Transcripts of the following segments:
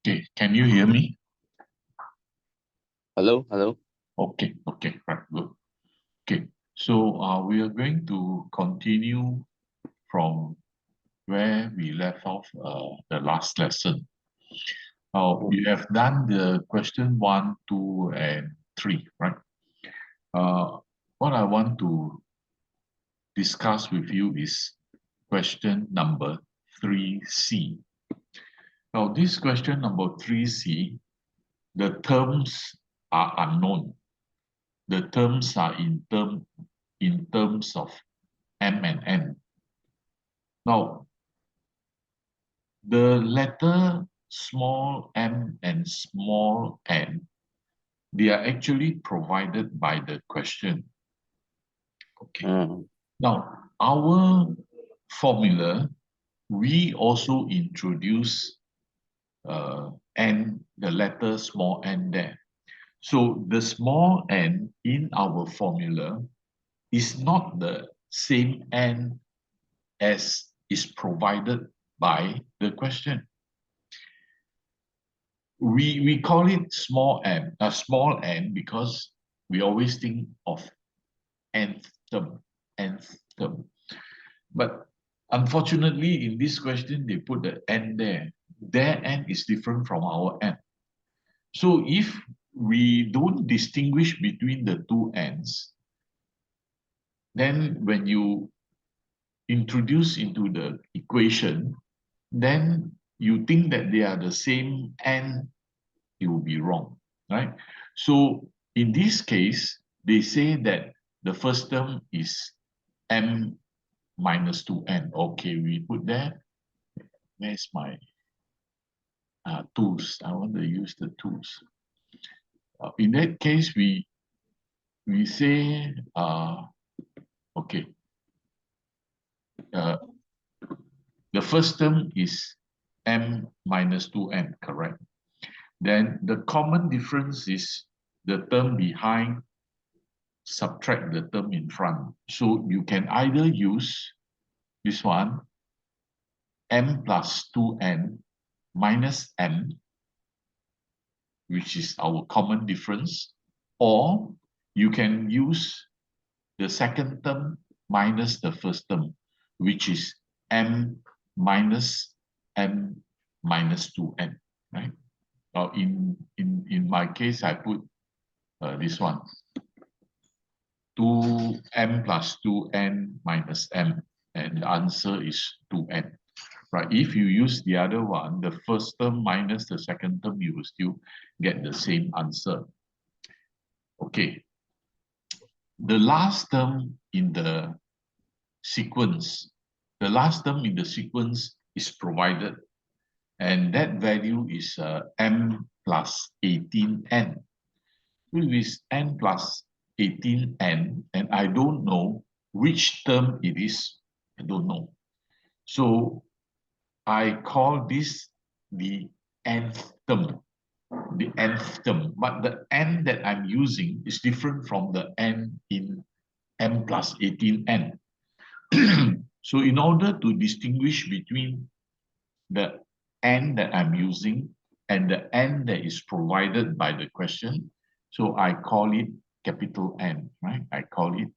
Okay, can you hear me? Hello, hello. Okay, right, good. Okay, so we are going to continue from where we left off the last lesson. We have done the question 1, 2, and 3, right? What I want to discuss with you is question number 3C. Now, this question number 3C, the terms are unknown. The terms are in terms of M and N. Now, the letter small m and small n, they are actually provided by the question. Okay. Now, our formula, we also introduce n, the letter small n there. So the small n in our formula is not the same n as is provided by the question. We call it small n because we always think of nth term. But unfortunately, in this question, they put the n there. Their n is different from our n. So if we don't distinguish between the two n's, then when you introduce into the equation, then you think that they are the same n, it will be wrong, right? So in this case, they say that the first term is m minus 2n. Okay, we put there. Where's my tools? I want to use the tools. In that case, we say, okay, the first term is m minus 2n, correct? Then the common difference is the term behind subtract the term in front. So you can either use this one, m plus 2n minus m, which is our common difference, or you can use the second term minus the first term, which is m minus m minus 2n, right? Now, in my case, I put this one, 2m plus 2n minus m, and the answer is 2n. Right? If you use the other one, the first term minus the second term, you will still get the same answer. Okay. The last term in the sequence, is provided, and that value is m plus 18n. So it is n plus 18n, and I don't know which term it is. I don't know. So I call this the nth term. But the n that I'm using is different from the n in m plus 18n. So in order to distinguish between the n that I'm using and the n that is provided by the question, so I call it capital N, right? I call it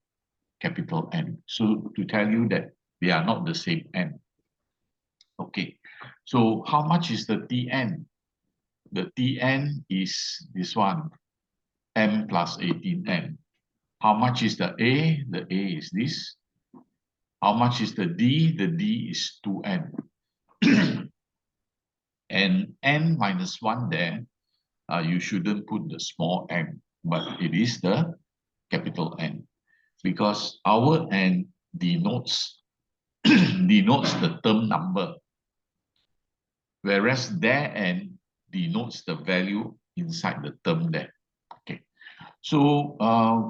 capital N. So to tell you that they are not the same n. Okay, so how much is the Tn? The Tn is this one, m plus 18n. How much is the A? The A is this. How much is the D? The D is 2n. And n minus 1 there, you shouldn't put the small n, but it is the capital N, because our n denotes the term number, whereas their n denotes the value inside the term there. Okay, so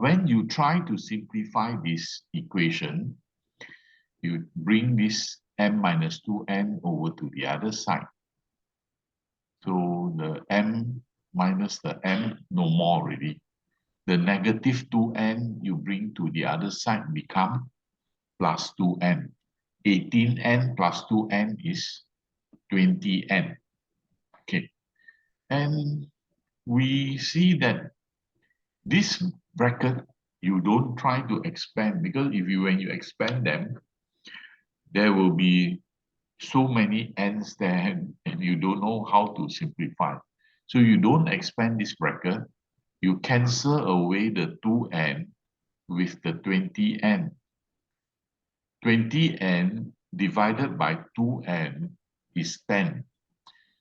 when you try to simplify this equation, you bring this m minus 2n over to the other side. So the m minus the m, no more already. The negative 2n you bring to the other side become plus 2n. 18n plus 2n is 20n. Okay. And we see that this bracket, you don't try to expand, because when you expand them, there will be so many n's there, and you don't know how to simplify. So you don't expand this bracket, you cancel away the 2n with the 20n. 20n divided by 2n is 10.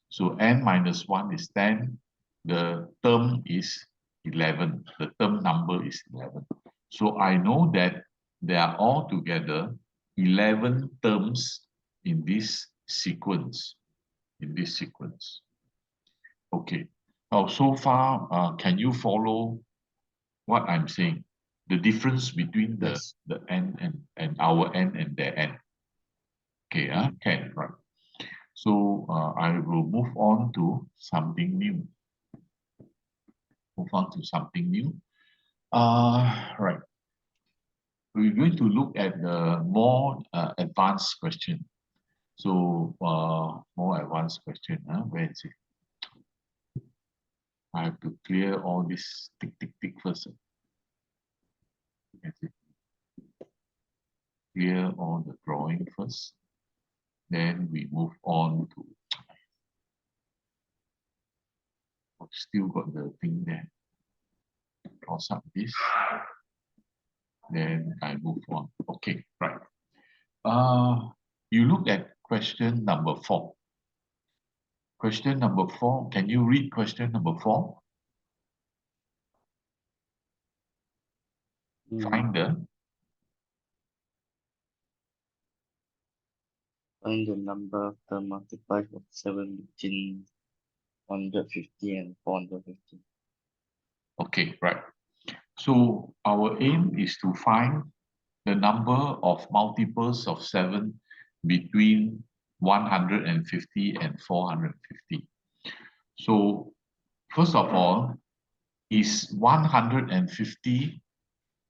So n minus 1 is 10. The term is 11. The term number is 11. So I know that there are altogether 11 terms in this sequence. Okay. Now, so far, can you follow what I'm saying? The difference between Yes. the n and our n and their n. Okay, can, right. So I will move on to something new. Right. We're going to look at the more advanced question. So more advanced question. Where is it? I have to clear all this tick first. Clear all the drawing first. Then we move on to. Still got the thing there. Cross up this. Then I move on. Okay, right. You look at question number 4. Question number 4. Can you read question number 4? Find the number of the multipliers of 7 between 150 and 450. Okay, right. So our aim is to find the number of multiples of 7 between 150 and 450. So first of all, is 150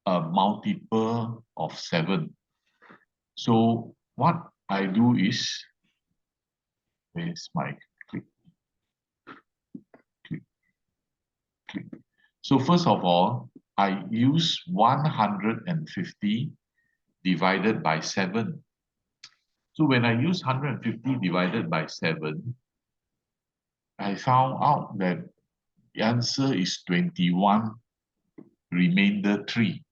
a multiple of 7? So what I do is, where's my click? So first of all, I use 150 divided by 7. So when I use 150 divided by 7, I found out that the answer is 21, remainder 3.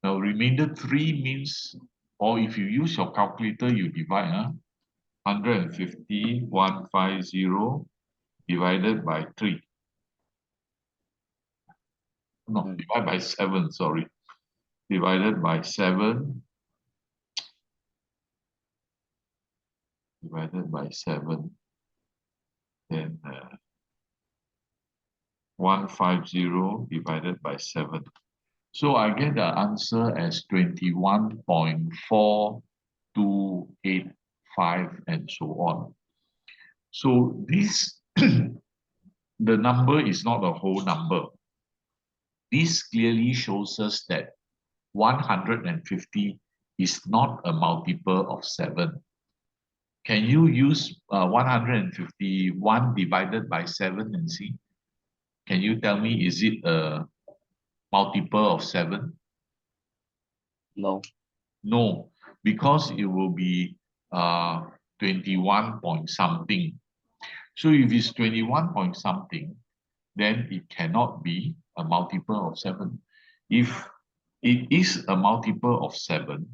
Now remainder 3 means, or if you use your calculator, you divide 150, 150 divided by 3. No, divide by 7, sorry. Divided by 7. Divided by 7. Then 150 divided by 7. So I get the answer as 21.4285 and so on. So this, the number is not a whole number. This clearly shows us that 150 is not a multiple of 7. Can you use 151 divided by 7 and see? Can you tell me, is it a multiple of 7? No. No, because it will be 21 point something. So if it's 21 point something, then it cannot be a multiple of 7. If it is a multiple of 7,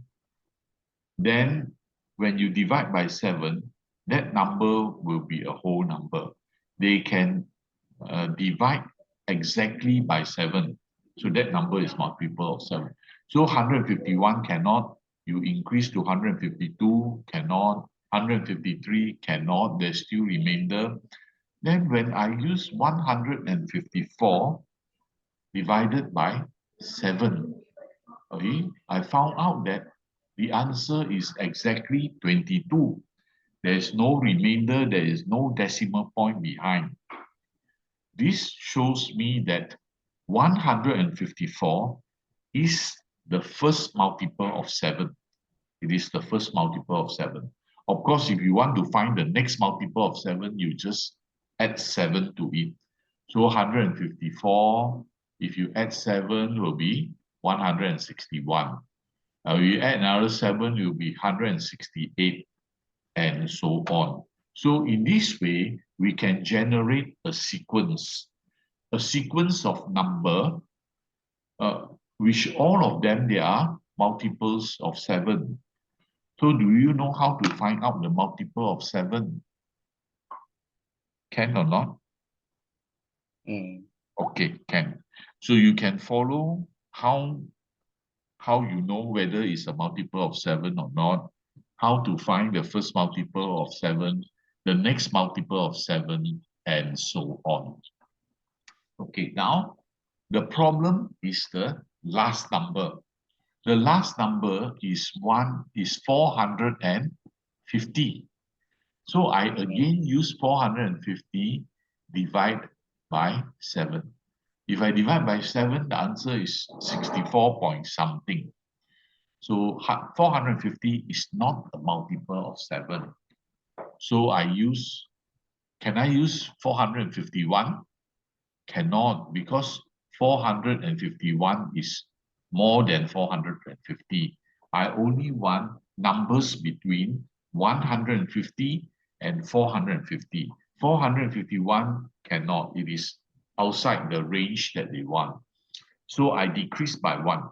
then when you divide by 7, that number will be a whole number. They can divide exactly by 7. So that number is multiple of 7. So 151 cannot. You increase to 152, cannot. 153 cannot. There's still remainder. Then when I use 154 divided by 7, okay, I found out that the answer is exactly 22. There is no remainder, there is no decimal point behind. This shows me that 154 is the first multiple of 7. It is the first multiple of 7. Of course, if you want to find the next multiple of 7, you just add 7 to it. So 154, if you add 7, will be 161. You add another 7, it will be 168, and so on. So in this way, we can generate a sequence of number, which all of them, they are multiples of 7. So do you know how to find out the multiple of 7? Can or not? Okay, can. So you can follow how you know whether it's a multiple of 7 or not, how to find the first multiple of 7, the next multiple of 7, and so on. Okay, now the problem is the last number. The last number is 450. So I again use 450 divide by 7. If I divide by 7, the answer is 64 point something. So 450 is not a multiple of 7. So can I use 451? Cannot, because 451 is more than 450. I only want numbers between 150 and 450. 451 cannot, it is outside the range that they want. So I decrease by 1.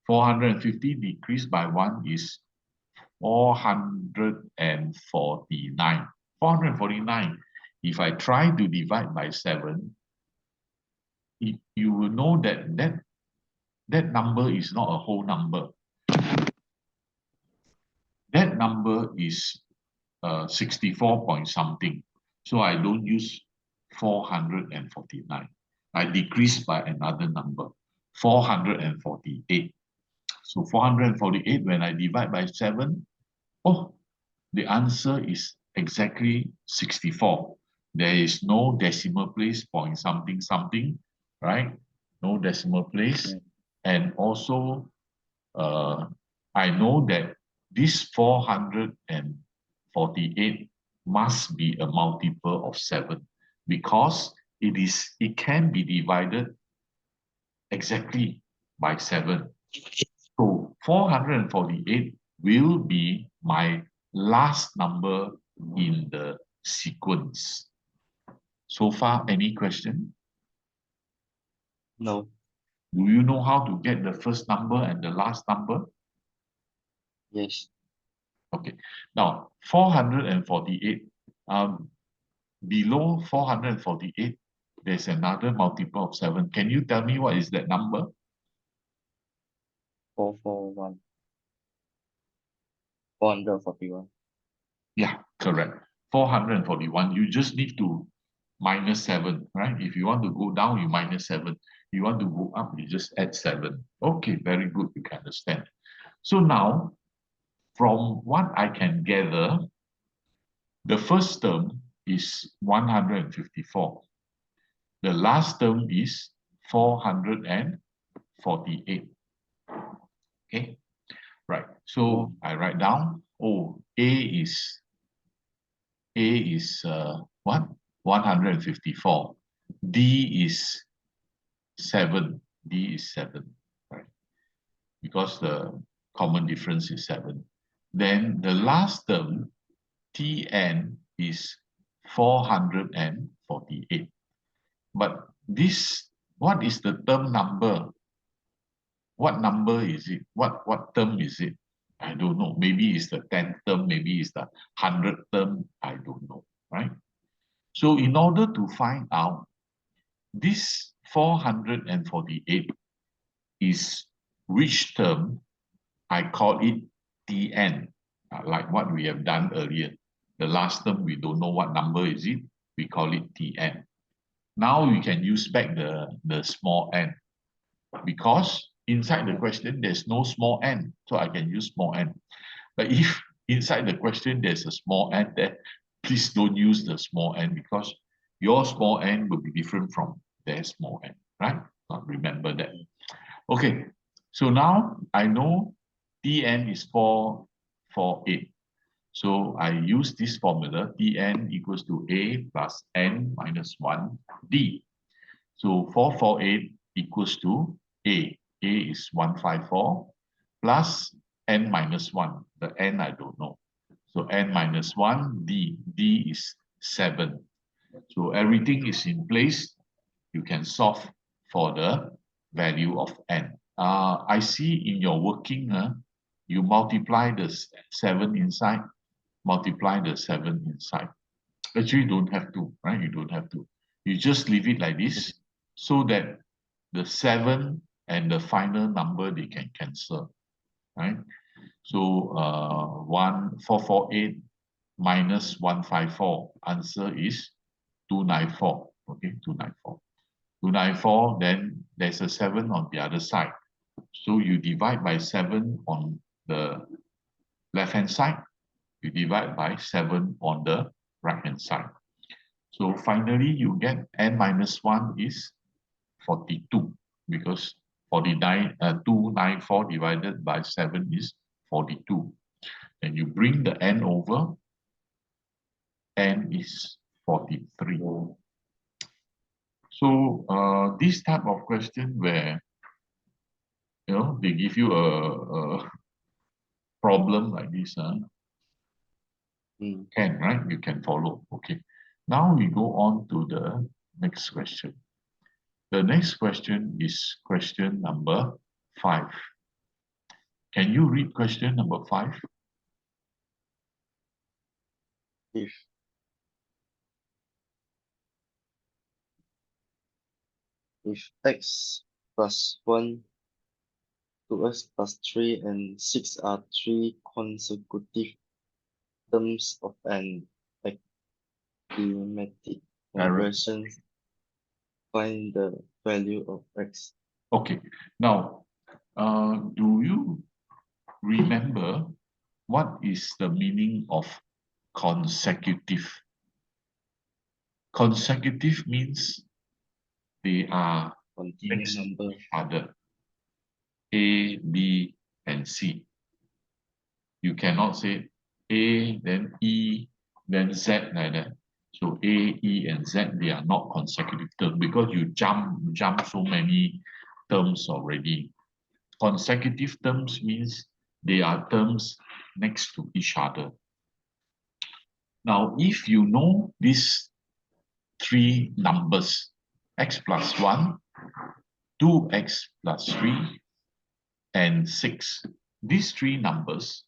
450 decreased by 1 is 449. 449. If I try to divide by 7, you will know that number is not a whole number. That number is 64 point something. So I don't use 449. I decrease by another number, 448. So 448, when I divide by 7, oh, the answer is exactly 64. There is no decimal place, point something something, right? No decimal place. And also, I know that this 448 must be a multiple of 7, because it can be divided exactly by 7. So 448 will be my last number in the sequence. So far, any question? No. Do you know how to get the first number and the last number? Yes. Okay. Now, 448, below 448, there's another multiple of 7. Can you tell me what is that number? 441. 441. Yeah, correct. 441. You just need to minus 7, right? If you want to go down, you minus 7. You want to go up, you just add 7. Okay, very good. You can understand. So now, from what I can gather, the first term is 154. The last term is 448. Okay, right. So I write down, oh, A is what? 154. D is 7. D is 7, right? Because the common difference is 7. Then the last term, Tn, is 448. But this, what is the term number? What number is it? What term is it? I don't know. Maybe it's the 10th term, maybe it's the 100th term. I don't know, right? So in order to find out this 448 is which term, I call it Tn, like what we have done earlier. The last term, we don't know what number is it, we call it Tn. Now we can use back the small n, because inside the question, there's no small n, so I can use small n. But if inside the question, there's a small n there, please don't use the small n, because your small n will be different from their small n, right? Remember that. Okay, so now I know Tn is 448. So I use this formula, Tn equals to A plus N minus 1 D. So 448 equals to A. A is 154 plus N minus 1. The N I don't know. So N minus 1 D. D is 7. So everything is in place. You can solve for the value of N. I see in your working, you multiply the 7 inside, multiply the 7 inside. Actually, you don't have to, right? You don't have to. You just leave it like this so that the 7 and the final number, they can cancel, right? So 1448 minus 154, answer is 294, okay, 294. 294, then there's a 7 on the other side. So you divide by 7 on the left-hand side, you divide by 7 on the right-hand side. So finally, you get N minus 1 is 42 because 294 divided by 7 is 42. And you bring the N over, N is 43. So this type of question where they give you a problem like this, can, right? You can follow. Okay. Now we go on to the next question. The next question is question number 5. Can you read question number 5? If x plus 1, 2x plus 3, and 6 are 3 consecutive terms of an arithmetic progression, find the value of x. Okay. Now, do you remember what is the meaning of consecutive? Consecutive means they are Continuous next to number. each other. A, B, and C. You cannot say A, then E, then Z like that. So A, E, and Z, they are not consecutive terms because you jump so many terms already. Consecutive terms means they are terms next to each other. Now, if you know these 3 numbers, x plus 1, 2x plus 3, and 6, these 3 numbers,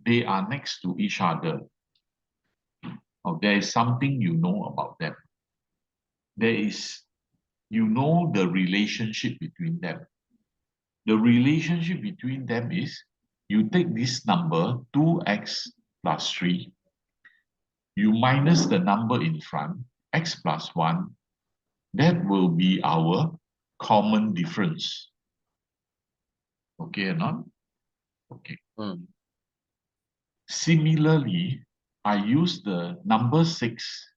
they are next to each other. Now, there is something you know about them. You know the relationship between them. The relationship between them is you take this number 2x plus 3, you minus the number in front, x plus 1, that will be our common difference. Okay or not? Okay. Similarly, I use the number 6,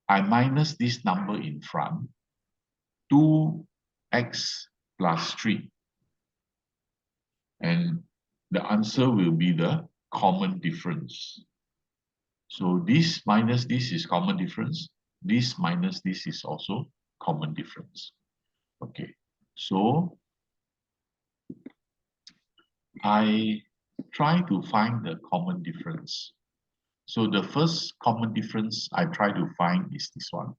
I minus this number in front, 2x plus 3. And the answer will be the common difference. So this minus this is common difference. This minus this is also common difference. Okay, so I try to find the common difference. So the first common difference I try to find is this one.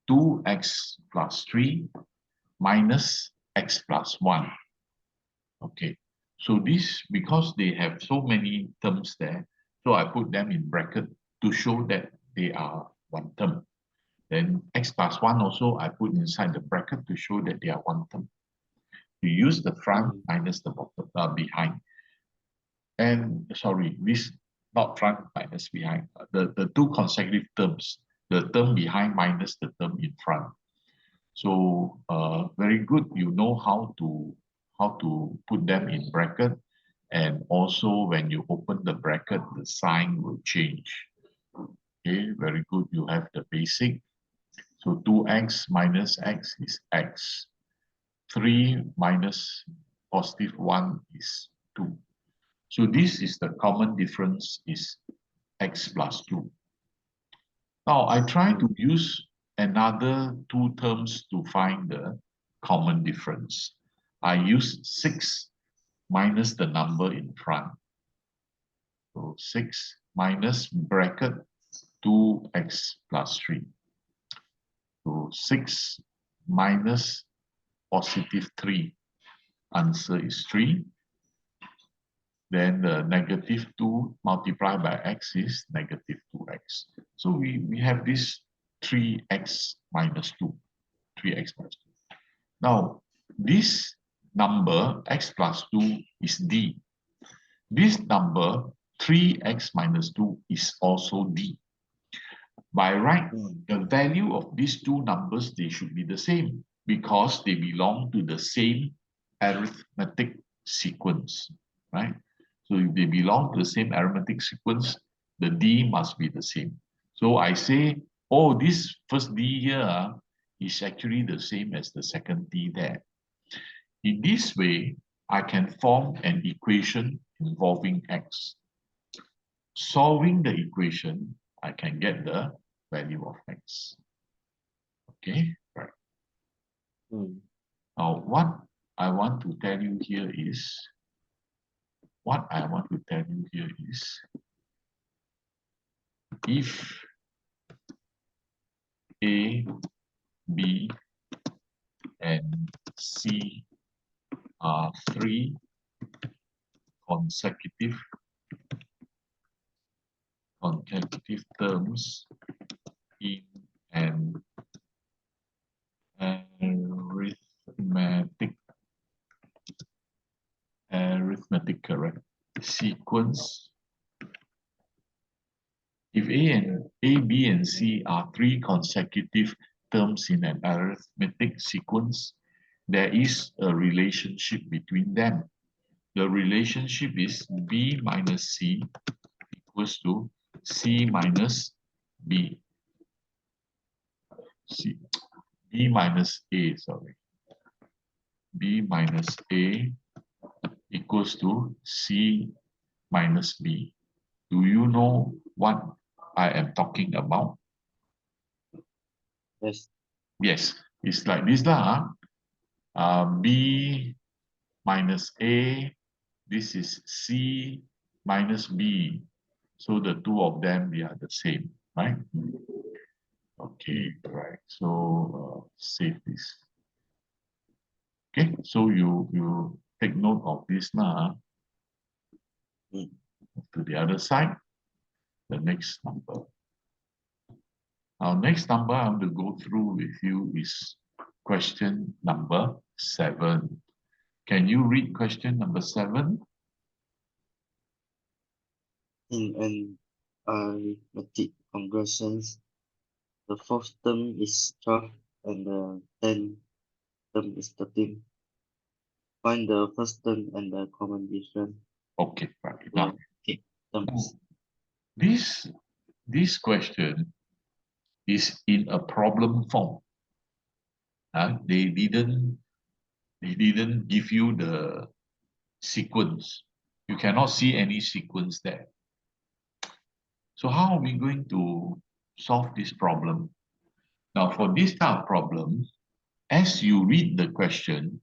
2x plus 3 minus x plus 1. Okay, so this, because they have so many terms there, so I put them in bracket to show that they are one term. Then x plus 1 also I put inside the bracket to show that they are one term. You use the front minus the bottom, behind. And sorry, this not front minus behind. The 2 consecutive terms, the term behind minus the term in front. So very good. You know how to put them in bracket, and also when you open the bracket, the sign will change. Okay, very good. You have the basic. So 2x minus x is x. 3 minus positive 1 is 2. So this is the common difference is x plus 2. Now I try to use another two terms to find the common difference. I use 6 minus the number in front. So 6 minus bracket 2x plus 3. So 6 minus positive 3. Answer is 3. Then the negative 2 multiplied by x is negative 2x. So we have this 3x minus 2. 3x minus 2. Now, this number, x plus 2, is d. This number, 3x minus 2, is also d. By right, the value of these two numbers, they should be the same because they belong to the same arithmetic sequence, right? So if they belong to the same arithmetic sequence, the d must be the same. So I say, oh, this first d here is actually the same as the second d there. In this way, I can form an equation involving x. Solving the equation, I can get the value of x. Okay, right. Now, what I want to tell you here is, if A, B, and C are three consecutive terms in an arithmetic correct sequence. If A, B, and C are three consecutive terms in an arithmetic sequence, there is a relationship between them. The relationship is B minus C equals to C minus B. B minus A, sorry. B minus A equals to C minus B. Do you know what I am talking about? Yes. Yes, it's like this lah. B minus A, this is C minus B. So the two of them, they are the same, right? Okay, right. So save this. Okay, so you take note of this now. To the other side, the next number. Our next number I want to go through with you is question number 7. Can you read question number 7? In an arithmetic progressions, the fourth term is 12 and the 10th term is 13. Find the first term and the common difference. Okay, right. Now, Terms. this question is in a problem form. They didn't give you the sequence. You cannot see any sequence there. So how are we going to solve this problem? Now, for this type of problem, as you read the question,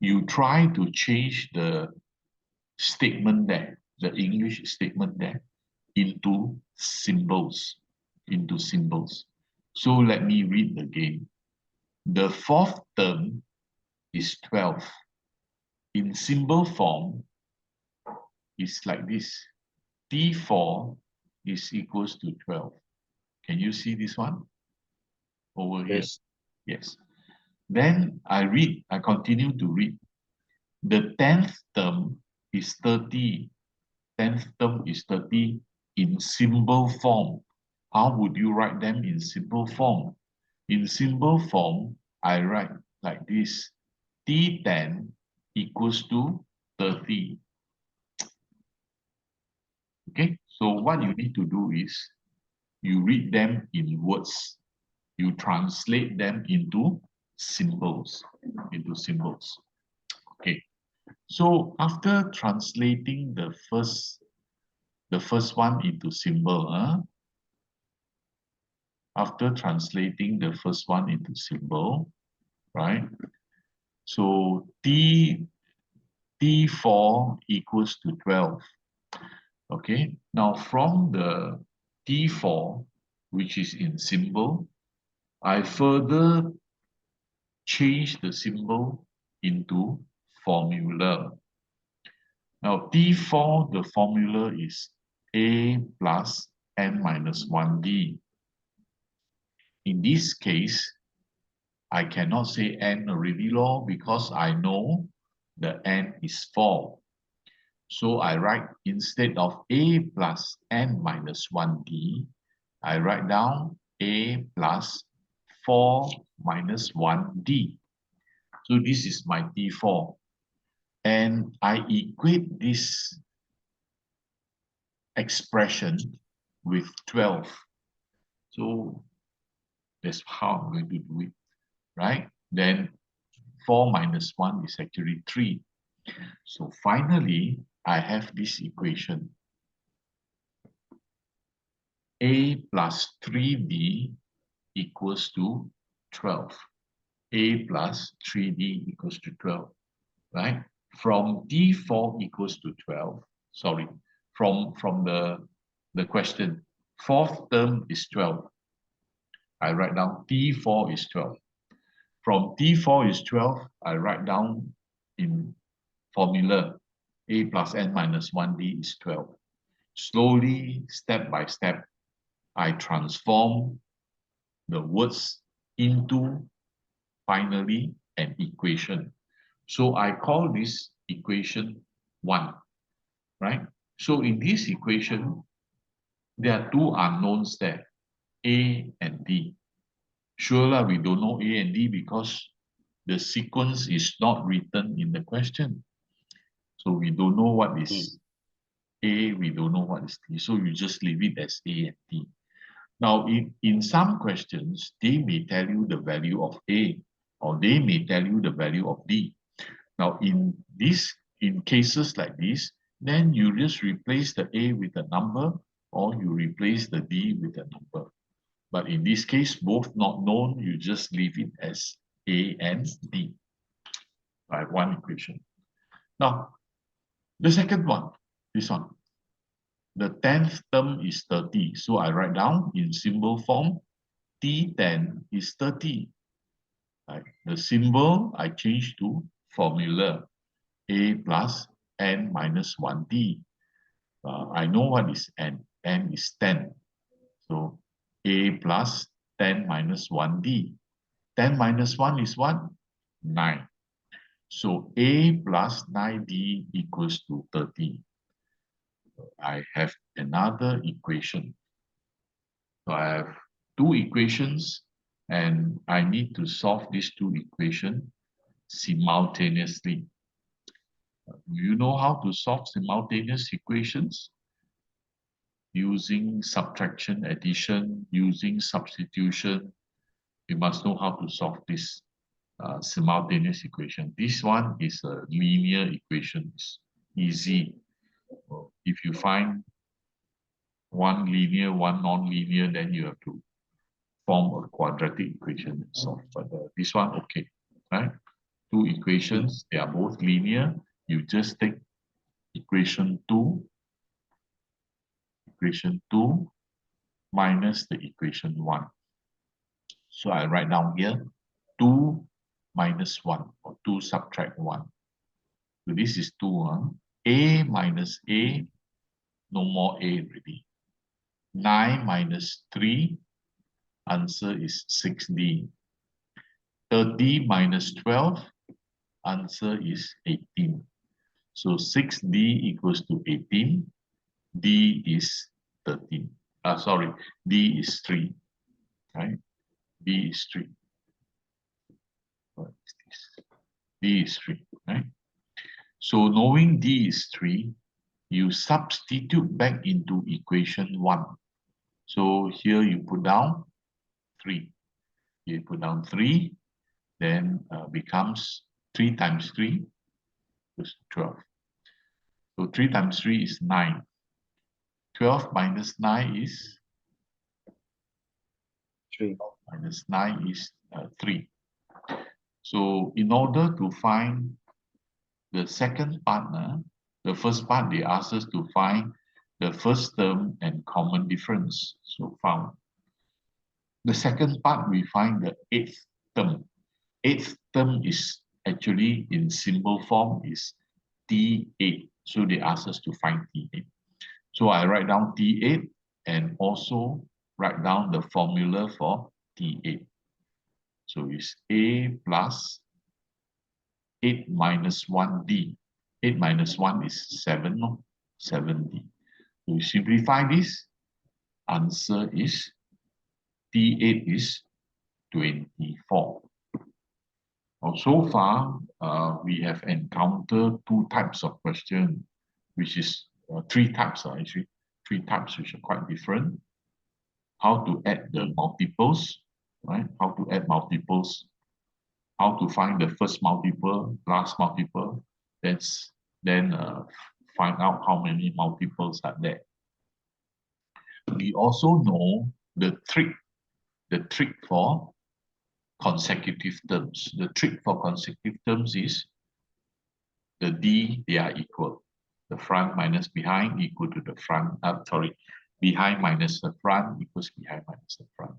you try to change the statement there, the English statement there, into symbols. So let me read again. The fourth term is 12. In symbol form, it's like this. T4 is equals to 12. Can you see this one? Over here. Yes. Then I continue to read. The 10th term is 30. 10th term is 30 in symbol form. How would you write them in symbol form? In symbol form, I write like this. T10 equals to 30. Okay, so what you need to do is you read them in words. You translate them into symbols. Okay, So after translating the first one into symbol, after translating the first one into symbol, right? So T4 equals to 12. Okay, now from the T4, which is in symbol, I further change the symbol into formula. Now T4, the formula is A plus n minus 1D. In this case, I cannot say n already law because I know the n is 4. So I write, instead of A plus n minus 1D, I write down A plus 4 minus 1D. So this is my T4. And I equate this expression with 12. So that's how I'm going to do it, right? Then 4 minus 1 is actually 3. So finally, I have this equation. A plus 3D equals to 12. A plus 3D equals to 12, right? From D4 equals to 12, sorry, from the question, fourth term is 12. I write down T4 is 12. From T4 is 12, I write down in formula A plus n minus 1D is 12. Slowly, step by step, I transform the words into finally an equation. So I call this equation 1, right? So in this equation, there are two unknowns there, A and D. Sure, we don't know A and D because the sequence is not written in the question. So we don't know what is A, we don't know what is D. So you just leave it as A and D. Now, in some questions, they may tell you the value of A, or they may tell you the value of D. Now, in cases like this, then you just replace the A with a number, or you replace the D with a number. But in this case, both not known, you just leave it as A and D. I have one equation. Now, the second one, this one. The 10th term is 30. So I write down in symbol form, T10 is 30. Right? The symbol I change to formula A plus n minus 1D. I know what is n. N is 10. So A plus 10 minus 1D. 10 minus 1 is what? 9. So A plus 9D equals to 30. I have another equation. So I have two equations and I need to solve these two equations simultaneously. Do you know how to solve simultaneous equations? Using subtraction, addition, using substitution. You must know how to solve this simultaneous equation. This one is a linear equation. It's easy. If you find one linear, one non-linear, then you have to form a quadratic equation and solve. But this one, okay, right? Two equations, they are both linear. You just take equation 2 minus the equation 1. So I write down here 2 minus 1, or 2 subtract 1. So this is 2. A minus A, no more A already. 9 minus 3, answer is 6D. 30 minus 12, answer is 18. So 6D equals to 18. D is 13. Sorry, D is 3. Right? D is 3. What is this? D is 3. Right? So knowing D is 3, you substitute back into equation 1. So here you put down 3. You put down 3, then becomes 3 times 3, equals to 12. So 3 times 3 is 9. 12 minus 9 is 3. minus 9 is 3. So in order to find the second part, the first part they ask us to find the first term and common difference. So found. The second part we find the eighth term. Eighth term is actually in symbol form is T8. So they ask us to find T8. So I write down T8 and also write down the formula for T8. So it's A plus 8 minus 1D. 8 minus 1 is 7, no? 7D. So you simplify this, answer is T8 is 24. Now, so far, we have encountered 2 types of question, which is 3 types, actually. 3 types which are quite different. How to add the multiples, right? How to add multiples, how to find the first multiple, last multiple, then find out how many multiples are there. We also know the trick for consecutive terms. The trick for consecutive terms is the D, they are equal. The front minus behind equal to the front, behind minus the front equals behind minus the front.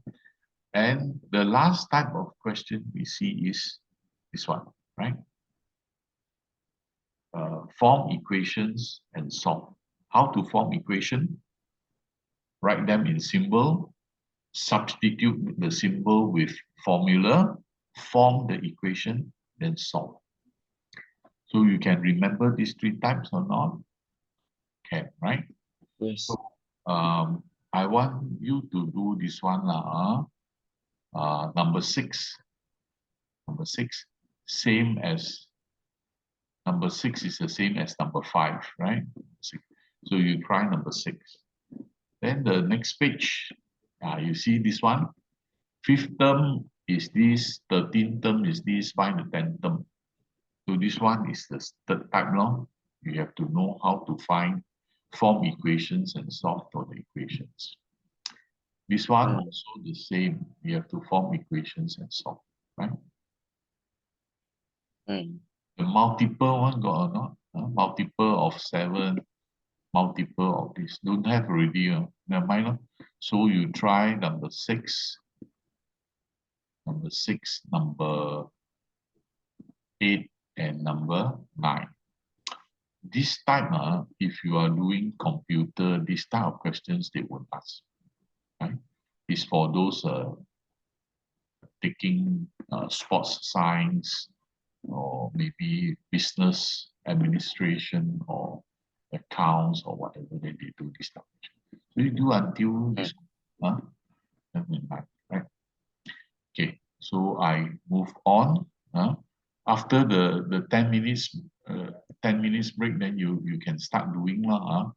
And the last type of question we see is this one, right? Form equations and solve. How to form equation? Write them in symbol, substitute the symbol with formula, form the equation, then solve. So you can remember these 3 types or not? Can, right? Yes. So I want you to do this one, number 6. Number 6, same as number 6 is the same as number 5, right? So you try number 6. Then the next page, you see this one. 5th term is this, 13th term is this, find the 10th term. So this one is the third type law. You have to know how to form equations and solve for the equations. This one also the same. You have to form equations and solve, right? The multiple one got or not? Multiple of 7, multiple of this. Don't have already. Never mind. So you try number 6, number 8, and number 9. This type, if you are doing computer, this type of questions they won't ask. Right? It's for those taking sports science or maybe business administration or accounts or whatever they do this stuff. So you do until this, right? Okay, so I move on. After the 10 minutes break, then you can start doing lah.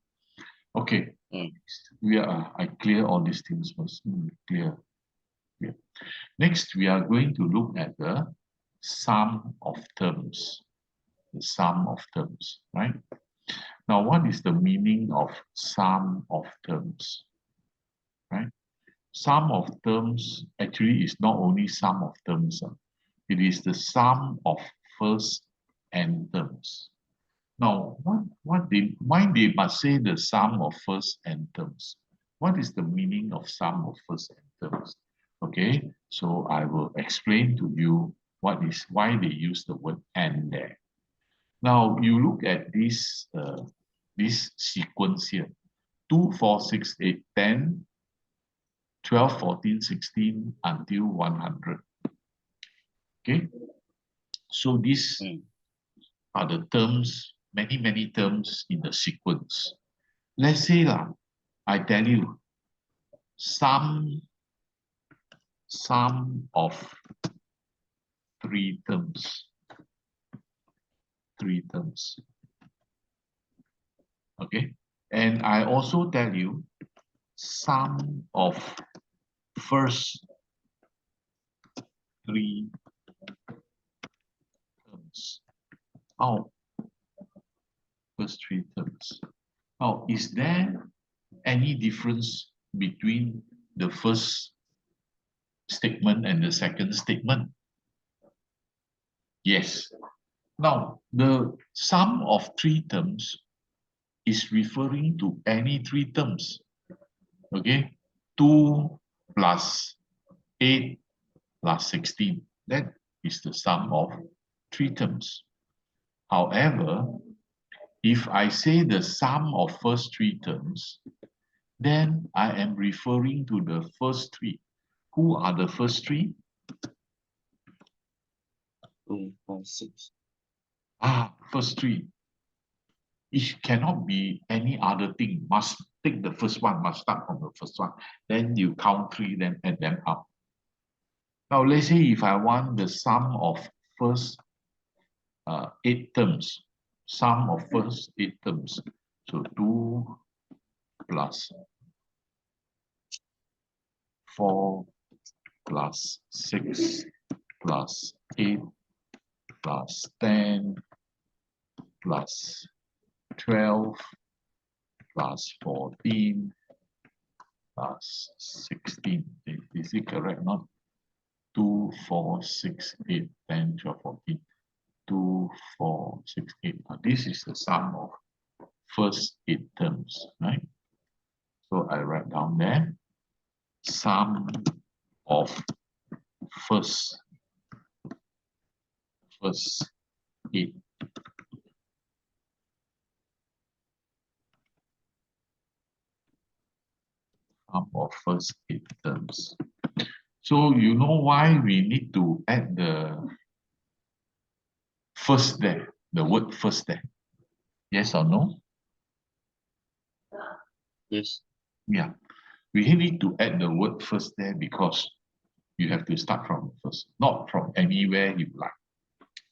Okay, I clear all these things first. Clear. Next, we are going to look at the sum of terms. The sum of terms, right? Now, what is the meaning of sum of terms? Right? Sum of terms actually is not only sum of terms. It is the sum of first n terms. Now, why they must say the sum of first n terms? What is the meaning of sum of first n terms? Okay, so I will explain to you why they use the word n there. Now, you look at this sequence here: 2, 4, 6, 8, 10, 12, 14, 16 until 100. Okay, so these are the terms, many terms in the sequence. Let's say I tell you sum of 3 terms. 3 terms. Okay, and I also tell you sum of first 3 terms. Oh, first three terms. Now, is there any difference between the first statement and the second statement? Yes. Now, the sum of three terms is referring to any three terms. Okay, 2 plus 8 plus 16. That is the sum of three terms. However, if I say the sum of first three terms, then I am referring to the first three. Who are the first three? 2, 4, 6. First three. It cannot be any other thing. Must take the first one, must start from the first one. Then you count three, then add them up. Now, let's say if I want the sum of first 8 terms, sum of first 8 terms. So 2 plus 4 plus 6 plus 8 plus 10 plus 12 plus 14 plus 16. Is it correct? Not 2, 4, 6, 8, 10, 12, 14. 2, 4, 6, 8. This is the sum of first 8 terms, right? So I write down there, sum of first 8. Sum of first 8 terms. So you know why we need to add the first there, the word first there. Yes or no? Yes. Yeah. We need to add the word first there because you have to start from the first, not from anywhere you like.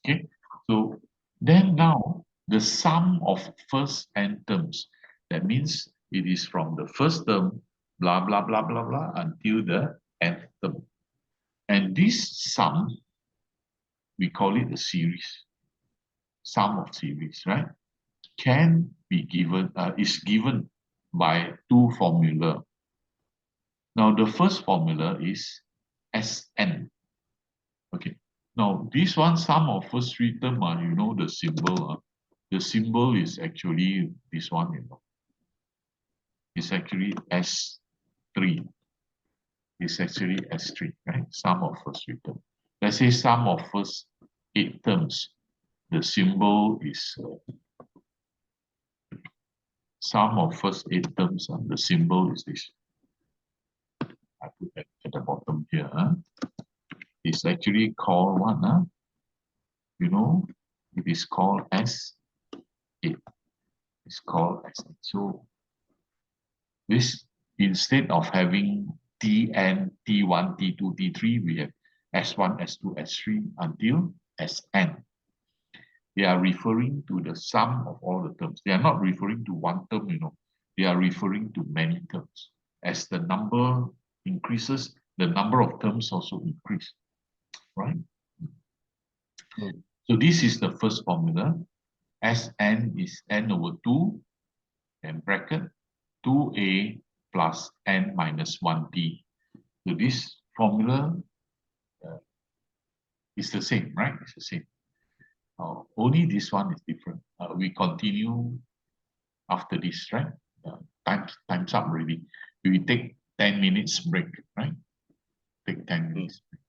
Okay. So then now the sum of first n terms. That means it is from the first term, blah, blah, blah, blah, blah, until the nth term. And this sum, we call it a series. Sum of series, right? Can be given, is given by two formula. Now, the first formula is Sn. Okay. Now, this one, sum of first three term, you know the symbol. The symbol is actually this one, you know. It's actually S3. It's actually S3, right? Sum of first three term. Let's say sum of first 8 terms. The symbol is sum of first 8 terms. The symbol is this. I put that at the bottom here. It's actually called what? You know, it is called S8. It's called S8. So this, instead of having Tn, T1, T2, T3, we have S1, S2, S3 until Sn. They are referring to the sum of all the terms. They are not referring to one term, you know. They are referring to many terms. As the number increases, the number of terms also increase, right? So this is the first formula. Sn is n over 2, and bracket 2a plus n minus 1t. So this formula is the same, right? It's the same. Only this one is different. We continue after this, right? Time's up already. We take 10 minutes break, right? Take 10 minutes break.